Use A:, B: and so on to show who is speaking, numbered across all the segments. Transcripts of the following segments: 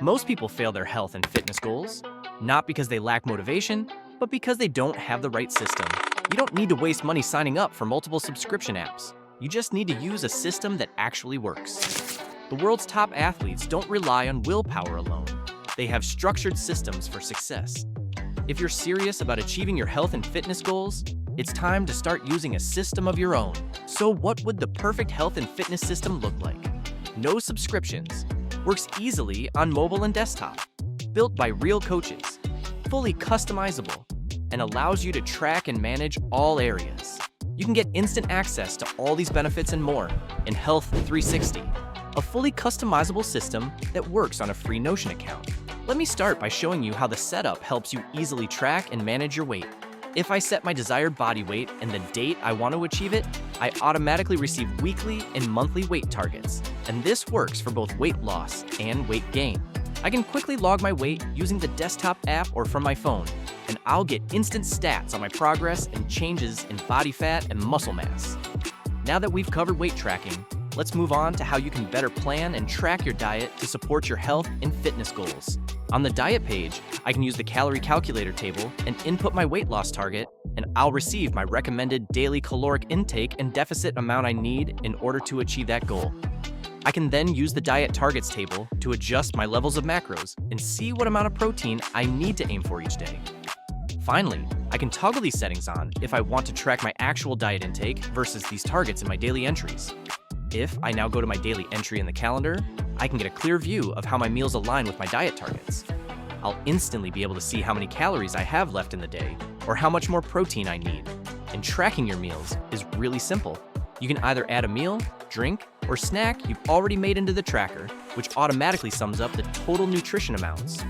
A: Most people fail their health and fitness goals, not because they lack motivation, but because they don't have the right system. You don't need to waste money signing up for multiple subscription apps. You just need to use a system that actually works. The world's top athletes don't rely on willpower alone. They have structured systems for success. If you're serious about achieving your health and fitness goals, it's time to start using a system of your own. So what would the perfect health and fitness system look like? No subscriptions. Works easily on mobile and desktop. Built by real coaches. Fully customizable. And allows you to track and manage all areas. You can get instant access to all these benefits and more in Health 360, a fully customizable system that works on a free Notion account. Let me start by showing you how the setup helps you easily track and manage your weight. If I set my desired body weight and the date I want to achieve it, I automatically receive weekly and monthly weight targets. And this works for both weight loss and weight gain. I can quickly log my weight using the desktop app or from my phone, and I'll get instant stats on my progress and changes in body fat and muscle mass. Now that we've covered weight tracking, let's move on to how you can better plan and track your diet to support your health and fitness goals. On the diet page, I can use the calorie calculator table and input my weight loss target, and I'll receive my recommended daily caloric intake and deficit amount I need in order to achieve that goal. I can then use the diet targets table to adjust my levels of macros and see what amount of protein I need to aim for each day. Finally, I can toggle these settings on if I want to track my actual diet intake versus these targets in my daily entries. If I now go to my daily entry in the calendar, I can get a clear view of how my meals align with my diet targets. I'll instantly be able to see how many calories I have left in the day or how much more protein I need. And tracking your meals is really simple. You can either add a meal, drink, or snack you've already made into the tracker, which automatically sums up the total nutrition amounts.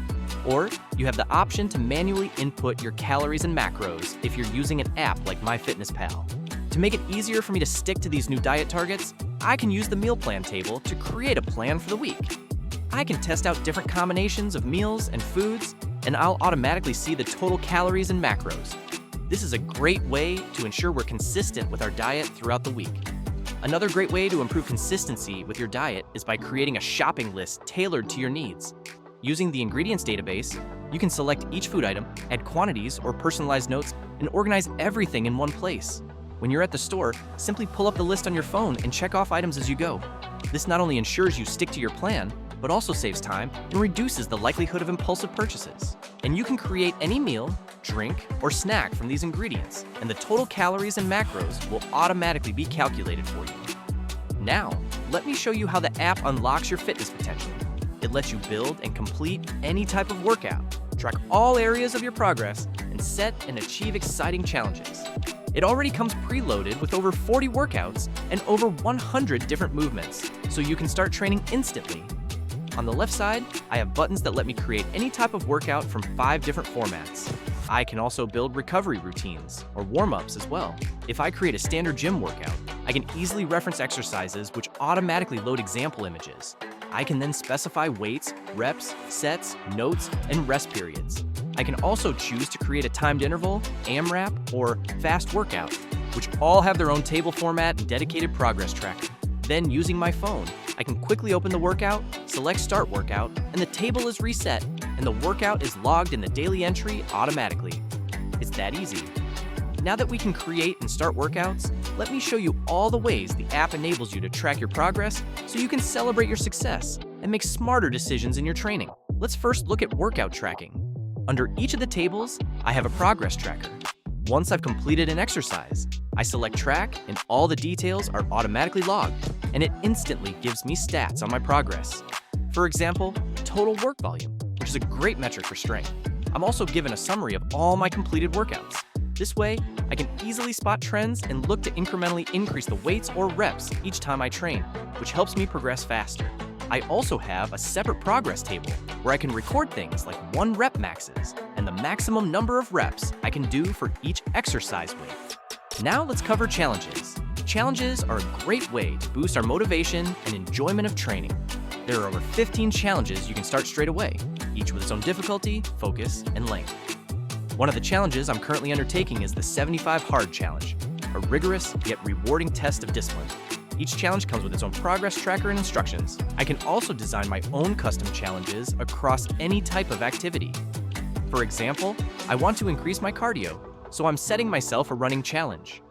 A: Or you have the option to manually input your calories and macros if you're using an app like MyFitnessPal. To make it easier for me to stick to these new diet targets, I can use the meal plan table to create a plan for the week. I can test out different combinations of meals and foods, and I'll automatically see the total calories and macros. This is a great way to ensure we're consistent with our diet throughout the week. Another great way to improve consistency with your diet is by creating a shopping list tailored to your needs. Using the ingredients database, you can select each food item, add quantities or personalized notes, and organize everything in one place. When you're at the store, simply pull up the list on your phone and check off items as you go. This not only ensures you stick to your plan, but also saves time and reduces the likelihood of impulsive purchases. And you can create any meal, drink, or snack from these ingredients, and the total calories and macros will automatically be calculated for you. Now, let me show you how the app unlocks your fitness potential. It lets you build and complete any type of workout, track all areas of your progress, and set and achieve exciting challenges. It already comes preloaded with over 40 workouts and over 100 different movements, so you can start training instantly. On the left side, I have buttons that let me create any type of workout from 5 different formats. I can also build recovery routines or warm-ups as well. If I create a standard gym workout, I can easily reference exercises which automatically load example images. I can then specify weights, reps, sets, notes, and rest periods. I can also choose to create a timed interval, AMRAP, or fast workout, which all have their own table format and dedicated progress tracker. Then, using my phone, I can quickly open the workout, select Start Workout, and the table is reset, and the workout is logged in the daily entry automatically. It's that easy. Now that we can create and start workouts, let me show you all the ways the app enables you to track your progress so you can celebrate your success and make smarter decisions in your training. Let's first look at workout tracking. Under each of the tables, I have a progress tracker. Once I've completed an exercise, I select Track and all the details are automatically logged, and it instantly gives me stats on my progress. For example, total work volume, which is a great metric for strength. I'm also given a summary of all my completed workouts. This way, I can easily spot trends and look to incrementally increase the weights or reps each time I train, which helps me progress faster. I also have a separate progress table where I can record things like 1 rep maxes and the maximum number of reps I can do for each exercise weight. Now let's cover challenges. Challenges are a great way to boost our motivation and enjoyment of training. There are over 15 challenges you can start straight away, each with its own difficulty, focus, and length. One of the challenges I'm currently undertaking is the 75 Hard Challenge, a rigorous yet rewarding test of discipline. Each challenge comes with its own progress tracker and instructions. I can also design my own custom challenges across any type of activity. For example, I want to increase my cardio, so I'm setting myself a running challenge.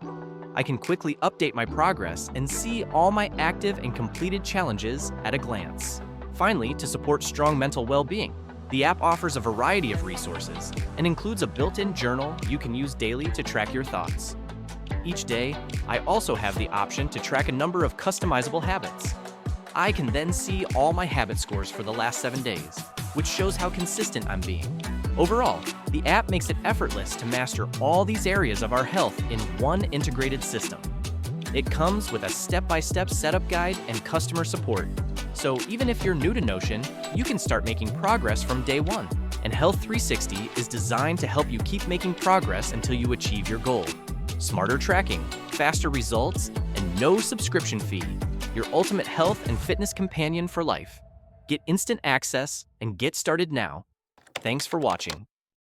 A: I can quickly update my progress and see all my active and completed challenges at a glance. Finally, to support strong mental well-being, the app offers a variety of resources and includes a built-in journal you can use daily to track your thoughts. Each day, I also have the option to track a number of customizable habits. I can then see all my habit scores for the last 7 days, which shows how consistent I'm being. Overall, the app makes it effortless to master all these areas of our health in one integrated system. It comes with a step-by-step setup guide and customer support. So even if you're new to Notion, you can start making progress from day one. And Health 360 is designed to help you keep making progress until you achieve your goal. Smarter tracking, faster results, and no subscription fee. Your ultimate health and fitness companion for life. Get instant access and get started now. Thanks for watching.